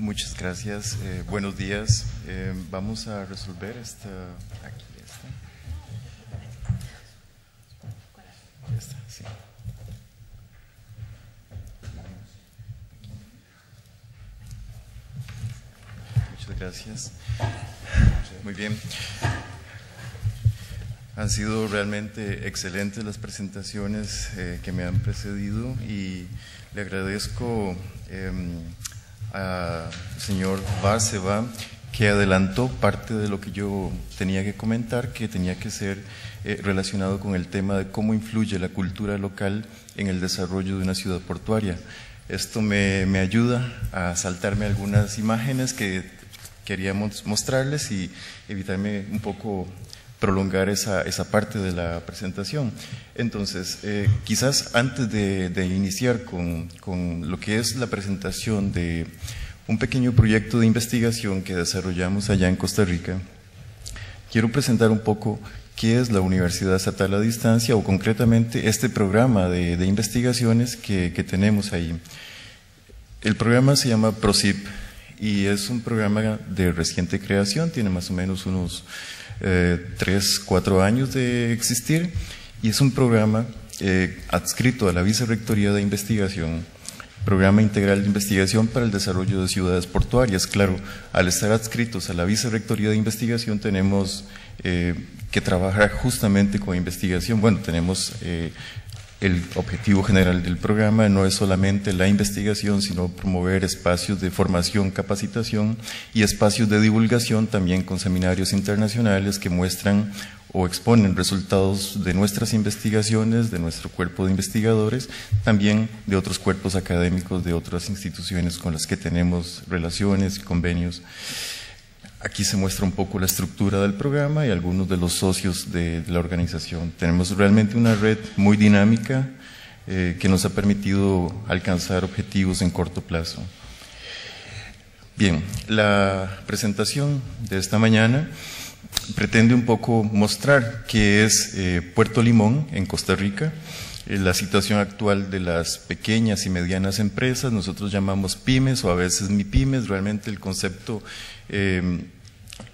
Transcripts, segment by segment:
Muchas gracias. Buenos días. Vamos a resolver esta. Aquí está. Esta, sí. Muchas gracias. Muy bien. Han sido realmente excelentes las presentaciones que me han precedido y le agradezco al señor Bárceva que adelantó parte de lo que yo tenía que comentar, que tenía que ser relacionado con el tema de cómo influye la cultura local en el desarrollo de una ciudad portuaria. Esto me ayuda a saltarme algunas imágenes que queríamos mostrarles y evitarme un poco prolongar esa parte de la presentación. Entonces, quizás antes de iniciar con lo que es la presentación de un pequeño proyecto de investigación que desarrollamos allá en Costa Rica, quiero presentar un poco qué es la Universidad Estatal a Distancia o concretamente este programa de investigaciones que tenemos ahí. El programa se llama PROCIP y es un programa de reciente creación, tiene más o menos unos 3, 4 años de existir y es un programa adscrito a la Vicerrectoría de Investigación, Programa Integral de Investigación para el Desarrollo de Ciudades Portuarias. Claro, al estar adscritos a la Vicerrectoría de Investigación tenemos que trabajar justamente con investigación. Bueno, tenemos el objetivo general del programa no es solamente la investigación, sino promover espacios de formación, capacitación y espacios de divulgación también con seminarios internacionales que muestran o exponen resultados de nuestras investigaciones, de nuestro cuerpo de investigadores, también de otros cuerpos académicos, de otras instituciones con las que tenemos relaciones y convenios. Aquí se muestra un poco la estructura del programa y algunos de los socios de la organización. Tenemos realmente una red muy dinámica que nos ha permitido alcanzar objetivos en corto plazo. Bien, la presentación de esta mañana pretende un poco mostrar qué es Puerto Limón en Costa Rica, la situación actual de las pequeñas y medianas empresas, nosotros llamamos pymes o a veces MIPYMES, realmente el concepto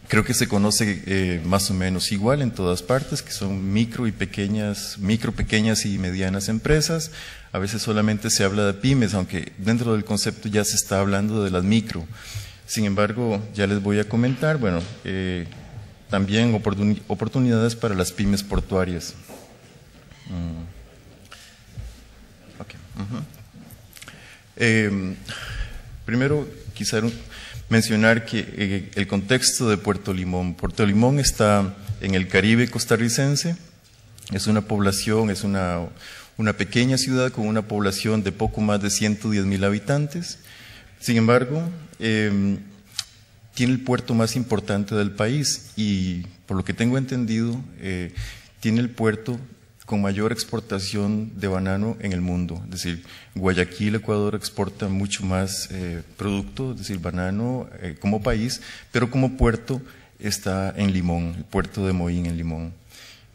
creo que se conoce más o menos igual en todas partes, que son micro, pequeñas y medianas empresas. A veces solamente se habla de pymes, aunque dentro del concepto ya se está hablando de las micro. Sin embargo, ya les voy a comentar, bueno, también oportunidades para las pymes portuarias. Primero, quizá mencionar que el contexto de Puerto Limón. Puerto Limón está en el Caribe costarricense, es una población, es una pequeña ciudad con una población de poco más de 110,000 habitantes. Sin embargo, tiene el puerto más importante del país y, por lo que tengo entendido, tiene el puerto con mayor exportación de banano en el mundo. Es decir, Guayaquil, Ecuador, exporta mucho más producto, es decir, banano como país, pero como puerto está en Limón, el puerto de Moín en Limón.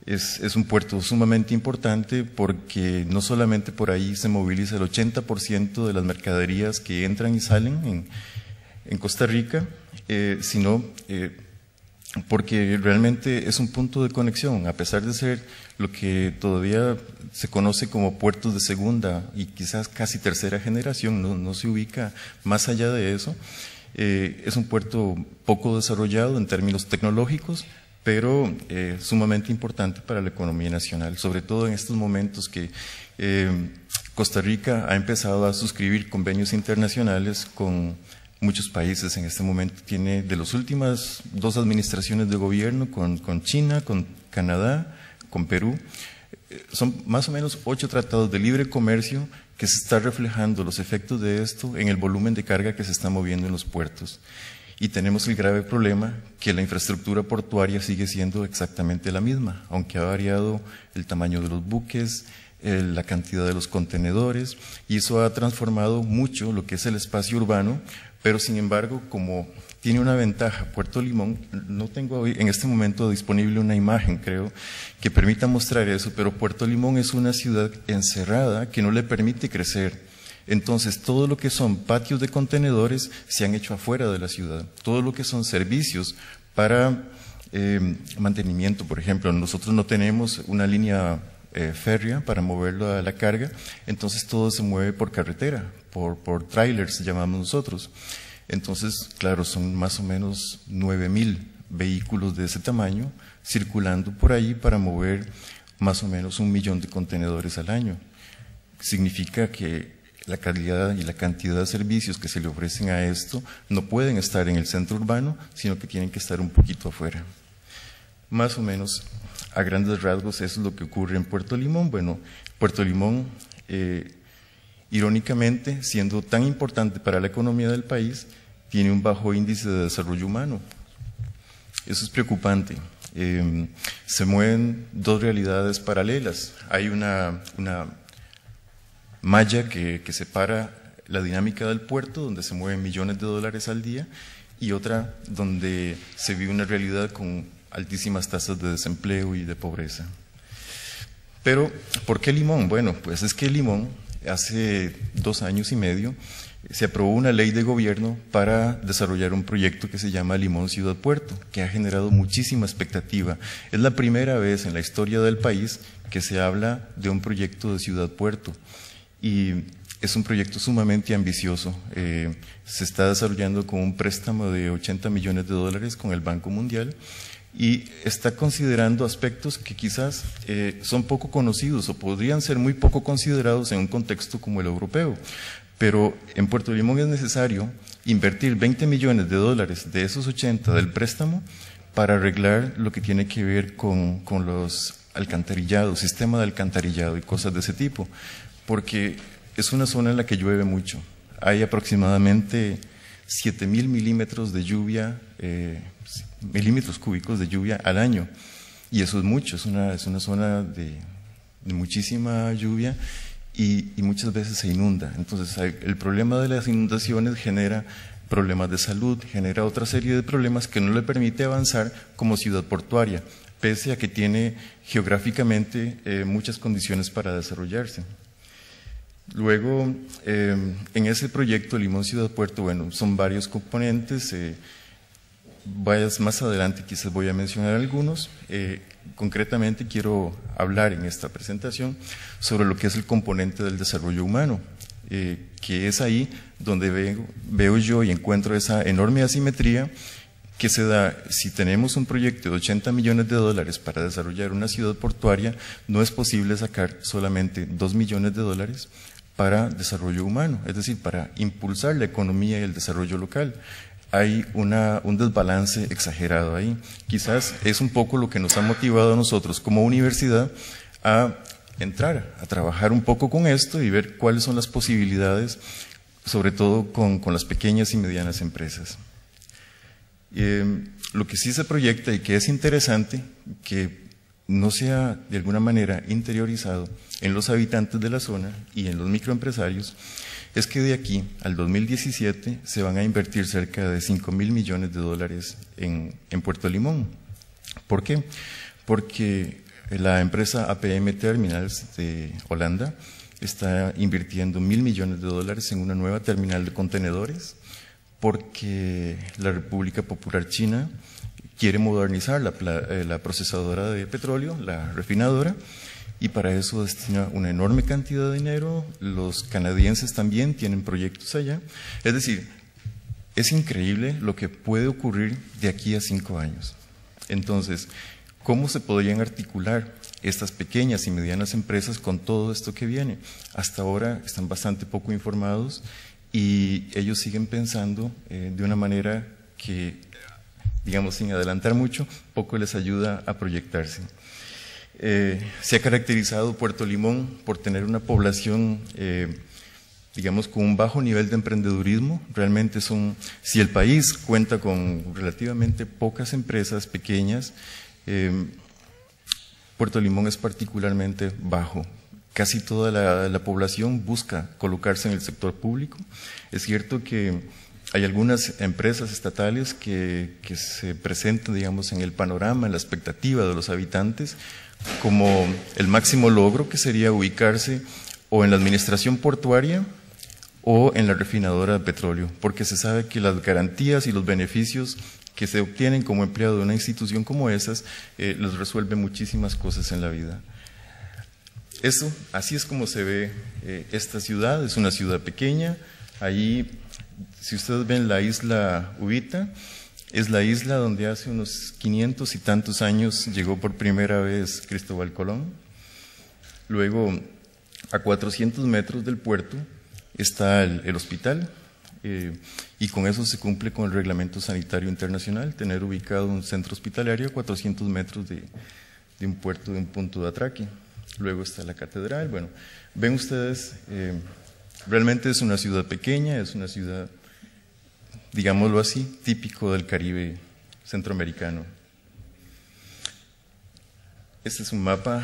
Es un puerto sumamente importante porque no solamente por ahí se moviliza el 80% de las mercaderías que entran y salen en Costa Rica, sino porque realmente es un punto de conexión, a pesar de ser lo que todavía se conoce como puertos de segunda y quizás casi tercera generación, no se ubica más allá de eso. Es un puerto poco desarrollado en términos tecnológicos, pero sumamente importante para la economía nacional, sobre todo en estos momentos que Costa Rica ha empezado a suscribir convenios internacionales con muchos países. En este momento tiene de las últimas 2 administraciones de gobierno con China, con Canadá, con Perú. Son más o menos 8 tratados de libre comercio que se está reflejando los efectos de esto en el volumen de carga que se está moviendo en los puertos. Y tenemos el grave problema que la infraestructura portuaria sigue siendo exactamente la misma, aunque ha variado el tamaño de los buques, la cantidad de los contenedores, y eso ha transformado mucho lo que es el espacio urbano. Pero sin embargo, como tiene una ventaja Puerto Limón, no tengo en este momento disponible una imagen, creo, que permita mostrar eso, pero Puerto Limón es una ciudad encerrada que no le permite crecer. Entonces, todo lo que son patios de contenedores se han hecho afuera de la ciudad. Todo lo que son servicios para mantenimiento, por ejemplo, nosotros no tenemos una línea férrea para moverlo a la carga, entonces todo se mueve por carretera, por trailers llamamos nosotros. Entonces, claro, son más o menos 9,000 vehículos de ese tamaño circulando por ahí para mover más o menos 1 millón de contenedores al año. Significa que la calidad y la cantidad de servicios que se le ofrecen a esto no pueden estar en el centro urbano, sino que tienen que estar un poquito afuera. Más o menos, a grandes rasgos, eso es lo que ocurre en Puerto Limón. Bueno, Puerto Limón, irónicamente, siendo tan importante para la economía del país, tiene un bajo índice de desarrollo humano. Eso es preocupante. Se mueven dos realidades paralelas. Hay una malla que separa la dinámica del puerto, donde se mueven millones de dólares al día, y otra donde se vive una realidad con altísimas tasas de desempleo y de pobreza. Pero, ¿por qué Limón? Bueno, pues es que Limón, hace 2 años y medio, se aprobó una ley de gobierno para desarrollar un proyecto que se llama Limón Ciudad Puerto, que ha generado muchísima expectativa. Es la primera vez en la historia del país que se habla de un proyecto de Ciudad Puerto. Y es un proyecto sumamente ambicioso. Se está desarrollando con un préstamo de 80 millones de dólares con el Banco Mundial y está considerando aspectos que quizás son poco conocidos o podrían ser muy poco considerados en un contexto como el europeo. Pero en Puerto Limón es necesario invertir 20 millones de dólares de esos 80 del préstamo para arreglar lo que tiene que ver con los alcantarillados, sistema de alcantarillado y cosas de ese tipo, porque es una zona en la que llueve mucho. Hay aproximadamente 7,000 milímetros de lluvia, milímetros cúbicos de lluvia al año, y eso es mucho, es una zona de muchísima lluvia y muchas veces se inunda. Entonces el problema de las inundaciones genera problemas de salud, genera otra serie de problemas que no le permite avanzar como ciudad portuaria, pese a que tiene geográficamente muchas condiciones para desarrollarse. Luego, en ese proyecto Limón Ciudad Puerto, bueno, son varios componentes, más adelante quizás voy a mencionar algunos. Concretamente quiero hablar en esta presentación sobre lo que es el componente del desarrollo humano, que es ahí donde veo yo y encuentro esa enorme asimetría que se da. Si tenemos un proyecto de 80 millones de dólares para desarrollar una ciudad portuaria, no es posible sacar solamente 2 millones de dólares para desarrollo humano, es decir, para impulsar la economía y el desarrollo local. Hay un desbalance exagerado ahí. Quizás es un poco lo que nos ha motivado a nosotros como universidad a entrar, a trabajar un poco con esto y ver cuáles son las posibilidades, sobre todo con las pequeñas y medianas empresas. Lo que sí se proyecta y que es interesante, que no sea de alguna manera interiorizado en los habitantes de la zona y en los microempresarios, es que de aquí al 2017 se van a invertir cerca de 5,000 millones de dólares en Puerto Limón. ¿Por qué? Porque la empresa APM Terminals de Holanda está invirtiendo 1,000 millones de dólares en una nueva terminal de contenedores, porque la República Popular China quiere modernizar la procesadora de petróleo, la refinadora, y para eso destina una enorme cantidad de dinero. Los canadienses también tienen proyectos allá. Es decir, es increíble lo que puede ocurrir de aquí a 5 años. Entonces, ¿cómo se podrían articular estas pequeñas y medianas empresas con todo esto que viene? Hasta ahora están bastante poco informados y ellos siguen pensando de una manera que, digamos, sin adelantar mucho, poco les ayuda a proyectarse. Se ha caracterizado Puerto Limón por tener una población, digamos, con un bajo nivel de emprendedurismo. Realmente si el país cuenta con relativamente pocas empresas pequeñas, Puerto Limón es particularmente bajo. Casi toda la población busca colocarse en el sector público. Es cierto que hay algunas empresas estatales que se presentan, digamos, en el panorama, en la expectativa de los habitantes, como el máximo logro, que sería ubicarse o en la administración portuaria o en la refinadora de petróleo, porque se sabe que las garantías y los beneficios que se obtienen como empleado de una institución como esas les resuelven muchísimas cosas en la vida. Eso, así es como se ve esta ciudad, es una ciudad pequeña. Ahí, si ustedes ven la isla Uvita, es la isla donde hace unos 500 y tantos años llegó por primera vez Cristóbal Colón. Luego, a 400 metros del puerto está el hospital, y con eso se cumple con el Reglamento Sanitario Internacional, tener ubicado un centro hospitalario a 400 metros de un puerto, de un punto de atraque. Luego está la catedral. Bueno, ven ustedes, realmente es una ciudad pequeña, es una ciudad, digámoslo así, típico del Caribe centroamericano. Este es un mapa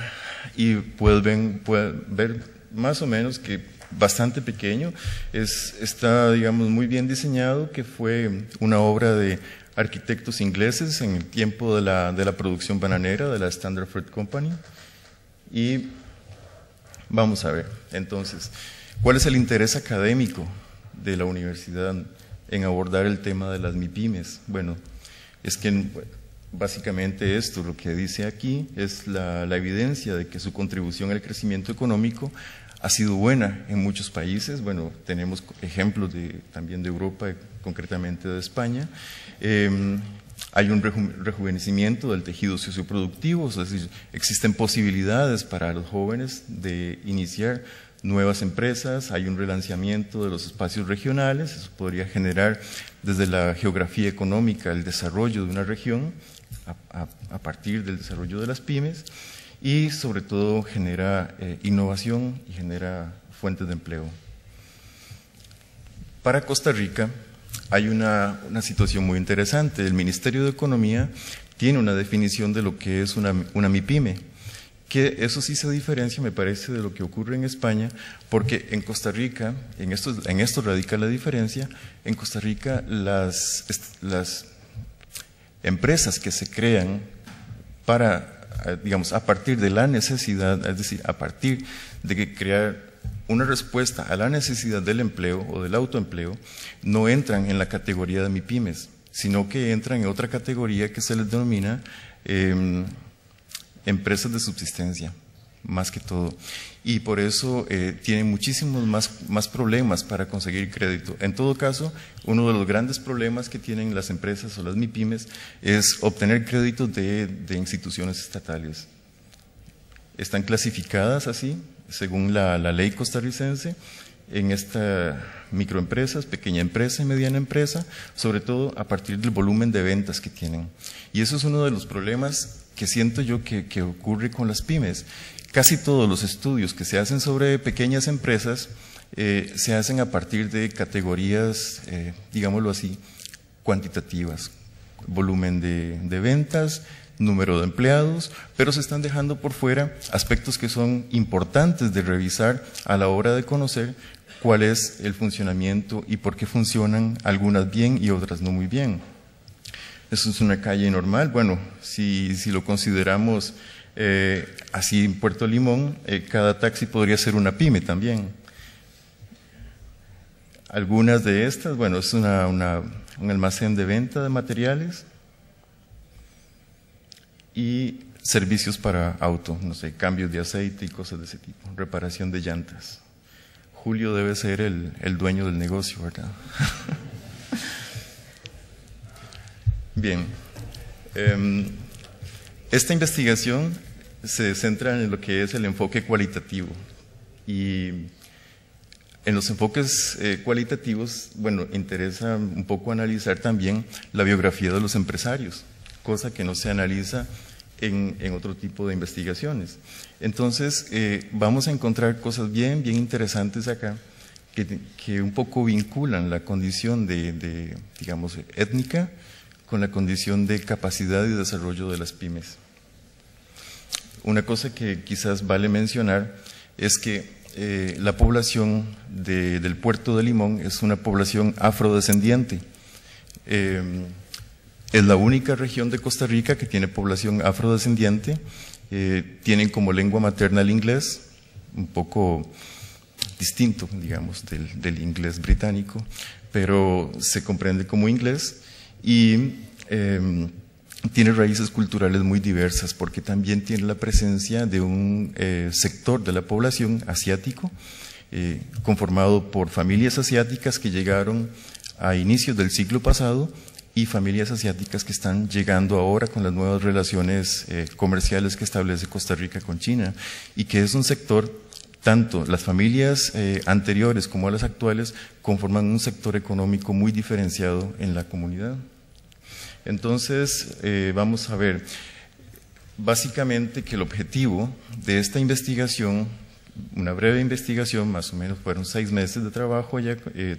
y pueden ver más o menos que bastante pequeño, está, digamos, muy bien diseñado, que fue una obra de arquitectos ingleses en el tiempo de la producción bananera de la Standard Fruit Company. Y vamos a ver, entonces, ¿cuál es el interés académico de la universidad en abordar el tema de las MIPYMES? Bueno, es que básicamente esto, lo que dice aquí, es la evidencia de que su contribución al crecimiento económico ha sido buena en muchos países. Bueno, tenemos ejemplos también de Europa, concretamente de España. Hay un rejuvenecimiento del tejido socioproductivo, es decir, existen posibilidades para los jóvenes de iniciar nuevas empresas, hay un relanzamiento de los espacios regionales, eso podría generar desde la geografía económica el desarrollo de una región a partir del desarrollo de las pymes, y sobre todo genera innovación y genera fuentes de empleo. Para Costa Rica hay una situación muy interesante. El Ministerio de Economía tiene una definición de lo que es una MIPYME, que eso sí se diferencia, me parece, de lo que ocurre en España, porque en Costa Rica, en esto radica la diferencia. En Costa Rica las empresas que se crean para, digamos, a partir de la necesidad, es decir, a partir de crear una respuesta a la necesidad del empleo o del autoempleo, no entran en la categoría de MIPYMES, sino que entran en otra categoría que se les denomina empresas de subsistencia, más que todo. Y por eso tienen muchísimos más problemas para conseguir crédito. En todo caso, uno de los grandes problemas que tienen las empresas o las MIPYMES es obtener créditos de instituciones estatales. Están clasificadas así, según la ley costarricense, en esta microempresas, pequeña empresa y mediana empresa, sobre todo a partir del volumen de ventas que tienen. Y eso es uno de los problemas que siento yo que ocurre con las pymes. Casi todos los estudios que se hacen sobre pequeñas empresas se hacen a partir de categorías, digámoslo así, cuantitativas, volumen de ventas, número de empleados, pero se están dejando por fuera aspectos que son importantes de revisar a la hora de conocer cuál es el funcionamiento y por qué funcionan algunas bien y otras no muy bien. Eso es una calle normal. Bueno, si lo consideramos así en Puerto Limón, cada taxi podría ser una pyme también. Algunas de estas, bueno, es un almacén de venta de materiales y servicios para auto, no sé, cambios de aceite y cosas de ese tipo, reparación de llantas. Julio debe ser el dueño del negocio, ¿verdad? Bien, esta investigación se centra en lo que es el enfoque cualitativo, y en los enfoques cualitativos, bueno, interesa un poco analizar también la biografía de los empresarios, cosa que no se analiza en otro tipo de investigaciones. Entonces, vamos a encontrar cosas bien interesantes acá que un poco vinculan la condición digamos, étnica con la condición de capacidad y desarrollo de las pymes. Una cosa que quizás vale mencionar es que la población del puerto de Limón es una población afrodescendiente. Es la única región de Costa Rica que tiene población afrodescendiente. Tienen como lengua materna el inglés, un poco distinto, digamos, del inglés británico, pero se comprende como inglés y tiene raíces culturales muy diversas porque también tiene la presencia de un sector de la población asiático conformado por familias asiáticas que llegaron a inicios del siglo pasado y familias asiáticas que están llegando ahora con las nuevas relaciones comerciales que establece Costa Rica con China y que es un sector, tanto las familias anteriores como las actuales conforman un sector económico muy diferenciado en la comunidad. Entonces, vamos a ver, básicamente que el objetivo de esta investigación, una breve investigación, más o menos fueron 6 meses de trabajo,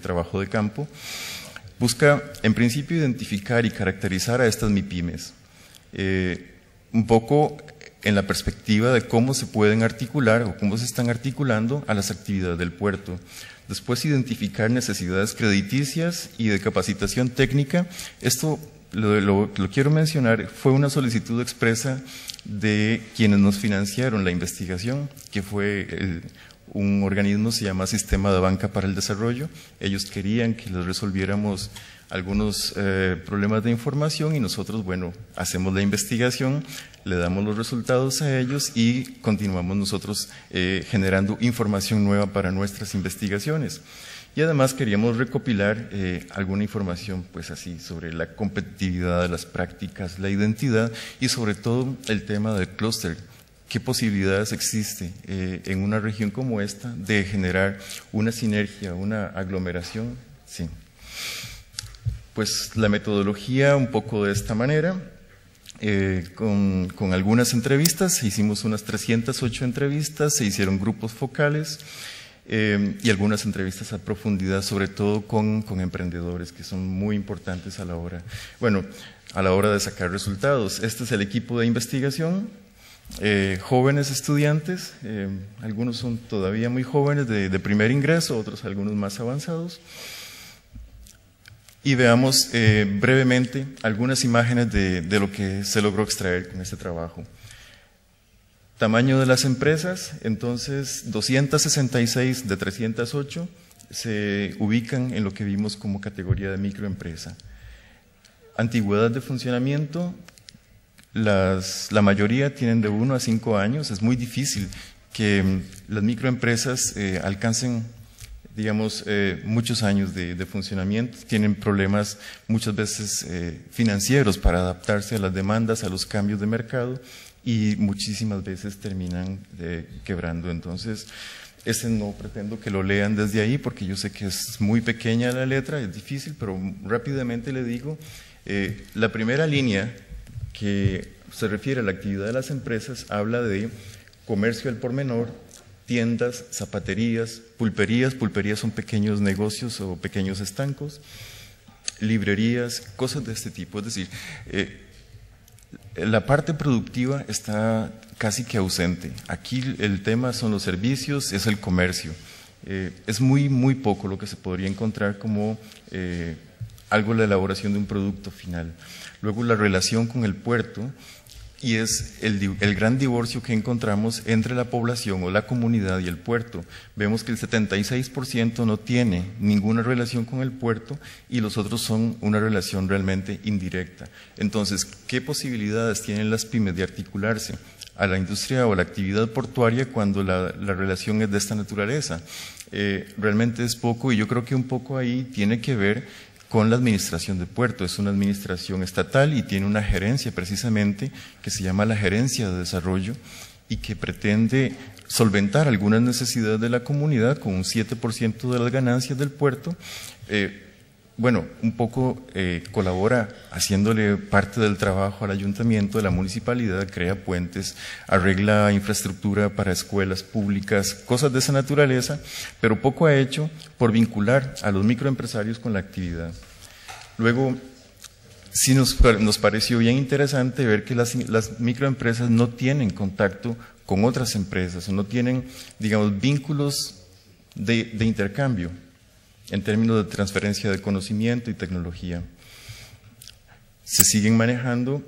trabajo de campo, busca en principio identificar y caracterizar a estas MIPYMES, un poco en la perspectiva de cómo se pueden articular o cómo se están articulando a las actividades del puerto. Después identificar necesidades crediticias y de capacitación técnica. Esto lo quiero mencionar, fue una solicitud expresa de quienes nos financiaron la investigación, que fue un organismo, se llama Sistema de Banca para el Desarrollo. Ellos querían que les resolviéramos algunos problemas de información y nosotros, bueno, hacemos la investigación, le damos los resultados a ellos y continuamos nosotros generando información nueva para nuestras investigaciones. Y además queríamos recopilar alguna información, pues así, sobre la competitividad de las prácticas, la identidad y sobre todo el tema del clúster. ¿Qué posibilidades existe en una región como esta de generar una sinergia, una aglomeración? Sí. Pues la metodología un poco de esta manera, con algunas entrevistas, hicimos unas 308 entrevistas, se hicieron grupos focales y algunas entrevistas a profundidad, sobre todo con emprendedores, que son muy importantes a la hora de sacar resultados. Este es el equipo de investigación. Jóvenes estudiantes, algunos son todavía muy jóvenes de primer ingreso, otros algunos más avanzados. Y veamos brevemente algunas imágenes de lo que se logró extraer con este trabajo. Tamaño de las empresas, entonces 266 de 308 se ubican en lo que vimos como categoría de microempresa. Antigüedad de funcionamiento, la mayoría tienen de 1 a 5 años. Es muy difícil que las microempresas alcancen, digamos, muchos años de funcionamiento. Tienen problemas muchas veces financieros para adaptarse a las demandas, a los cambios de mercado y muchísimas veces terminan quebrando. Entonces, no pretendo que lo lean desde ahí porque yo sé que es muy pequeña la letra, es difícil, pero rápidamente le digo, la primera línea que se refiere a la actividad de las empresas habla de comercio al por menor, tiendas, zapaterías, pulperías. Pulperías son pequeños negocios o pequeños estancos, librerías, cosas de este tipo. Es decir, la parte productiva está casi que ausente. Aquí el tema son los servicios, es el comercio. Es muy poco lo que se podría encontrar como algo de la elaboración de un producto final. Luego la relación con el puerto, y es el gran divorcio que encontramos entre la población o la comunidad y el puerto. Vemos que el 76% no tiene ninguna relación con el puerto y los otros son una relación realmente indirecta. Entonces, ¿qué posibilidades tienen las pymes de articularse a la industria o a la actividad portuaria cuando la relación es de esta naturaleza? Realmente es poco, y yo creo que un poco ahí tiene que ver con la administración de puerto. Es una administración estatal y tiene una gerencia precisamente que se llama la Gerencia de Desarrollo y que pretende solventar algunas necesidades de la comunidad con un 7% de las ganancias del puerto. Un poco colabora haciéndole parte del trabajo al ayuntamiento, de la municipalidad, crea puentes, arregla infraestructura para escuelas públicas, cosas de esa naturaleza, pero poco ha hecho por vincular a los microempresarios con la actividad. Luego, sí nos pareció bien interesante ver que las microempresas no tienen contacto con otras empresas, o no tienen, digamos, vínculos de intercambio en términos de transferencia de conocimiento y tecnología. Se siguen manejando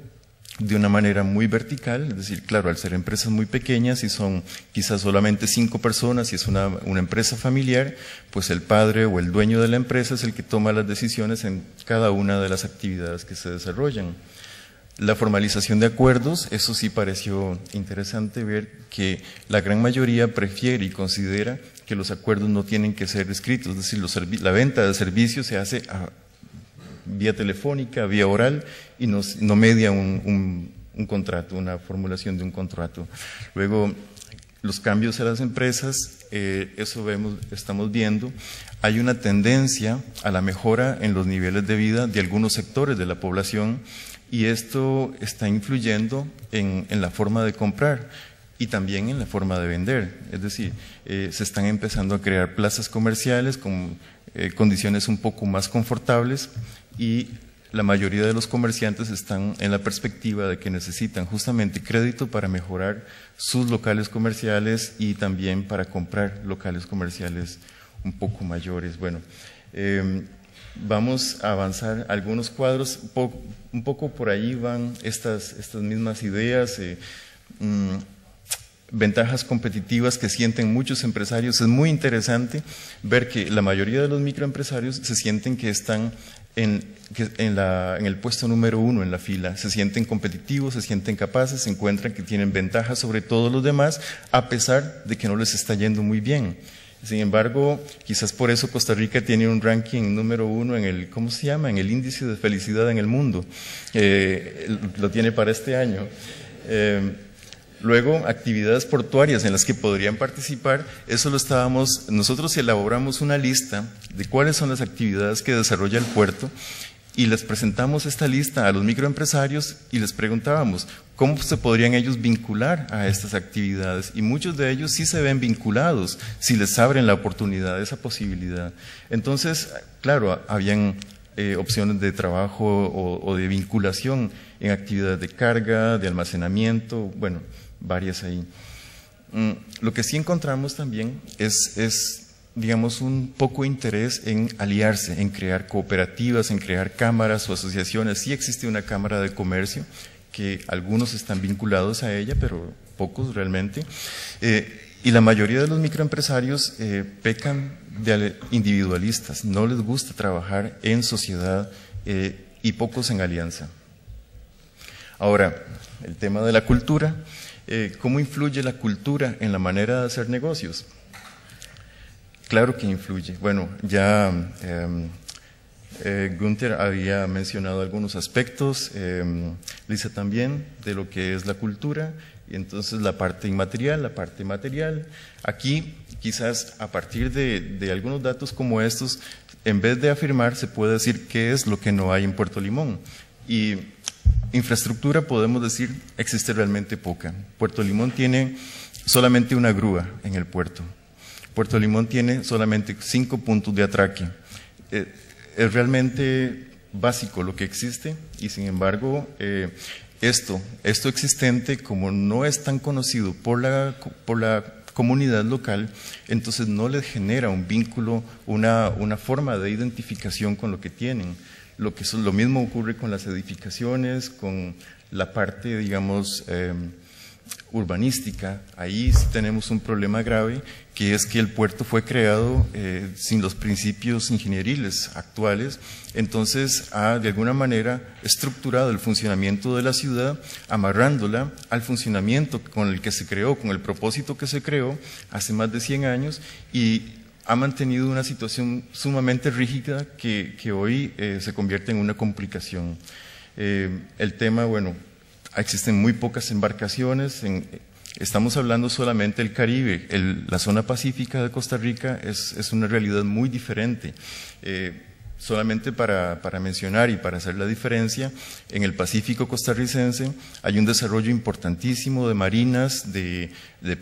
de una manera muy vertical, es decir, claro, al ser empresas muy pequeñas y son quizás solamente 5 personas y es una empresa familiar, pues el padre o el dueño de la empresa es el que toma las decisiones en cada una de las actividades que se desarrollan. La formalización de acuerdos, eso sí pareció interesante ver que la gran mayoría prefiere y considera que los acuerdos no tienen que ser escritos, es decir, la venta de servicios se hace vía telefónica, vía oral y no media un contrato, una formulación de un contrato. Luego, los cambios a las empresas, eso estamos viendo, hay una tendencia a la mejora en los niveles de vida de algunos sectores de la población y esto está influyendo en la forma de comprar y también en la forma de vender. Es decir, se están empezando a crear plazas comerciales con condiciones un poco más confortables y la mayoría de los comerciantes están en la perspectiva de que necesitan justamente crédito para mejorar sus locales comerciales y también para comprar locales comerciales un poco mayores. Bueno, vamos a avanzar algunos cuadros, un poco por ahí van estas mismas ideas, ventajas competitivas que sienten muchos empresarios. Es muy interesante ver que la mayoría de los microempresarios se sienten que están en el puesto número 1 en la fila, se sienten competitivos, se sienten capaces, se encuentran que tienen ventajas sobre todos los demás, a pesar de que no les está yendo muy bien. Sin embargo, quizás por eso Costa Rica tiene un ranking número 1 en el, ¿cómo se llama?, en el índice de felicidad en el mundo. Lo tiene para este año. Luego, actividades portuarias en las que podrían participar, eso nosotros elaboramos una lista de cuáles son las actividades que desarrolla el puerto y les presentamos esta lista a los microempresarios y les preguntábamos cómo se podrían ellos vincular a estas actividades y muchos de ellos sí se ven vinculados si les abren la oportunidad, esa posibilidad. Entonces, claro, habían opciones de trabajo o de vinculación en actividades de carga, de almacenamiento, bueno, varias ahí. Lo que sí encontramos también es, digamos, un poco interés en aliarse, en crear cooperativas, en crear cámaras o asociaciones. Sí existe una cámara de comercio, que algunos están vinculados a ella, pero pocos realmente. Y la mayoría de los microempresarios pecan de individualistas, no les gusta trabajar en sociedad y pocos en alianza. Ahora, el tema de la cultura. ¿Cómo influye la cultura en la manera de hacer negocios? Claro que influye. Bueno, ya Gunther había mencionado algunos aspectos, Lisa también, de lo que es la cultura, y entonces la parte inmaterial, la parte material. Aquí, quizás a partir de algunos datos como estos, en vez de afirmar, se puede decir qué es lo que no hay en Puerto Limón. Y infraestructura, podemos decir, existe realmente poca. Puerto Limón tiene solamente una grúa en el puerto. Puerto Limón tiene solamente 5 puntos de atraque. Es realmente básico lo que existe y sin embargo esto existente, como no es tan conocido por la comunidad local, entonces no les genera un vínculo, una forma de identificación con lo que tienen. Lo mismo ocurre con las edificaciones, con la parte, digamos, urbanística. Ahí sí tenemos un problema grave, que es que el puerto fue creado sin los principios ingenieriles actuales, entonces ha de alguna manera estructurado el funcionamiento de la ciudad, amarrándola al funcionamiento con el que se creó, con el propósito que se creó hace más de 100 años y ha mantenido una situación sumamente rígida que hoy se convierte en una complicación. El tema, bueno, existen muy pocas embarcaciones, estamos hablando solamente del Caribe, la zona pacífica de Costa Rica es una realidad muy diferente. Solamente para mencionar y para hacer la diferencia, en el Pacífico costarricense hay un desarrollo importantísimo de marinas, de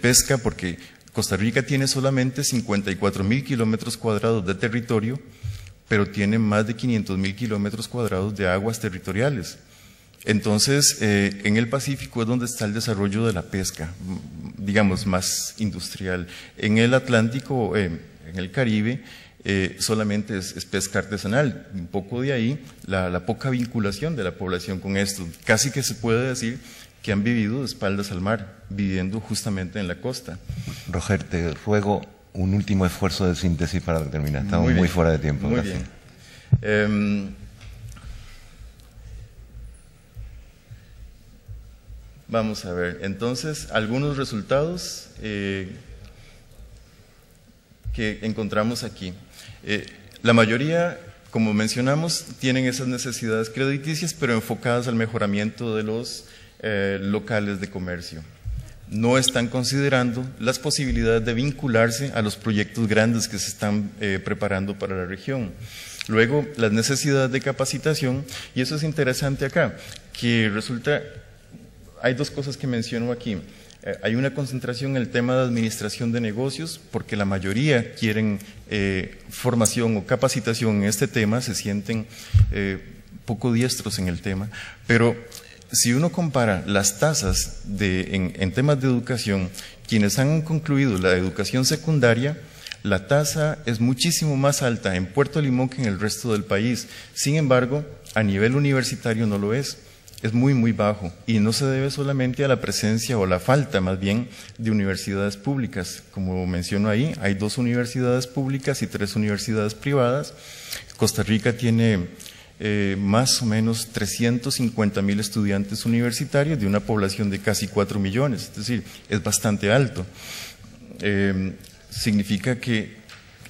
pesca, porque Costa Rica tiene solamente 54.000 kilómetros cuadrados de territorio, pero tiene más de 500.000 kilómetros cuadrados de aguas territoriales. Entonces, en el Pacífico es donde está el desarrollo de la pesca, digamos, más industrial. En el Atlántico, en el Caribe, solamente es pesca artesanal. Un poco de ahí la poca vinculación de la población con esto. Casi que se puede decir que han vivido de espaldas al mar, viviendo justamente en la costa. Roger, te ruego un último esfuerzo de síntesis para terminar. Estamos muy fuera de tiempo. Muy Gracias. bien. Vamos a ver, entonces, algunos resultados que encontramos aquí. La mayoría, como mencionamos, tienen esas necesidades crediticias, pero enfocadas al mejoramiento de los locales de comercio. No están considerando las posibilidades de vincularse a los proyectos grandes que se están preparando para la región. Luego, las necesidades de capacitación, y eso es interesante acá, que resulta... Hay dos cosas que menciono aquí. Hay una concentración en el tema de administración de negocios, porque la mayoría quieren formación o capacitación en este tema, se sienten poco diestros en el tema, pero si uno compara las tasas en temas de educación, quienes han concluido la educación secundaria, la tasa es muchísimo más alta en Puerto Limón que en el resto del país. Sin embargo, a nivel universitario no lo es. Es muy, muy bajo, y no se debe solamente a la presencia o la falta, más bien, de universidades públicas. Como menciono ahí, hay 2 universidades públicas y 3 universidades privadas. Costa Rica tiene más o menos 350,000 estudiantes universitarios de una población de casi 4 millones, es decir, es bastante alto. Significa que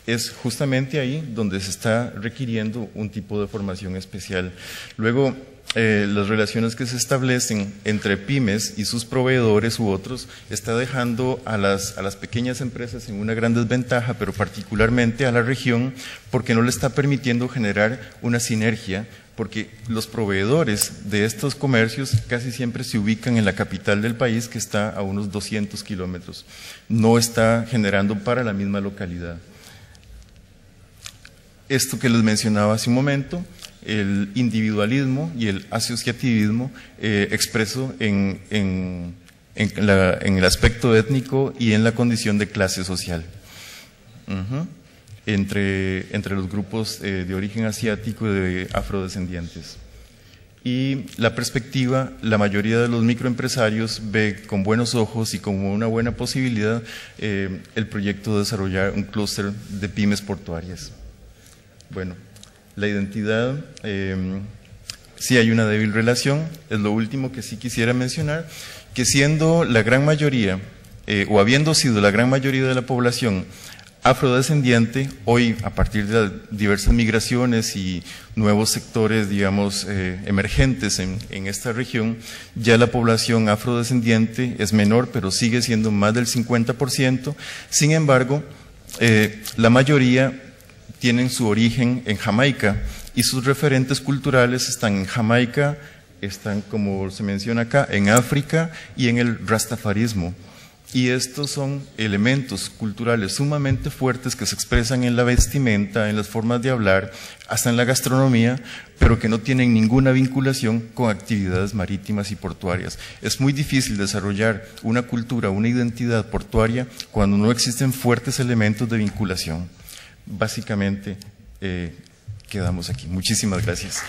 es justamente ahí donde se está requiriendo un tipo de formación especial. Luego, las relaciones que se establecen entre pymes y sus proveedores u otros está dejando a las pequeñas empresas en una gran desventaja, pero particularmente a la región, porque no le está permitiendo generar una sinergia, porque los proveedores de estos comercios casi siempre se ubican en la capital del país, que está a unos 200 kilómetros. No está generando para la misma localidad. Esto que les mencionaba hace un momento, el individualismo y el asociativismo expreso en el aspecto étnico y en la condición de clase social. Entre los grupos de origen asiático y de afrodescendientes. Y la perspectiva, la mayoría de los microempresarios ve con buenos ojos y como una buena posibilidad el proyecto de desarrollar un clúster de pymes portuarias. Bueno, la identidad, sí hay una débil relación, es lo último que sí quisiera mencionar, que siendo la gran mayoría, o habiendo sido la gran mayoría de la población afrodescendiente, hoy a partir de las diversas migraciones y nuevos sectores, digamos, emergentes en esta región, ya la población afrodescendiente es menor, pero sigue siendo más del 50%, sin embargo, la mayoría tienen su origen en Jamaica y sus referentes culturales están en Jamaica, están, como se menciona acá, en África y en el rastafarismo. Y estos son elementos culturales sumamente fuertes que se expresan en la vestimenta, en las formas de hablar, hasta en la gastronomía, pero que no tienen ninguna vinculación con actividades marítimas y portuarias. Es muy difícil desarrollar una cultura, una identidad portuaria cuando no existen fuertes elementos de vinculación. Básicamente, quedamos aquí. Muchísimas gracias.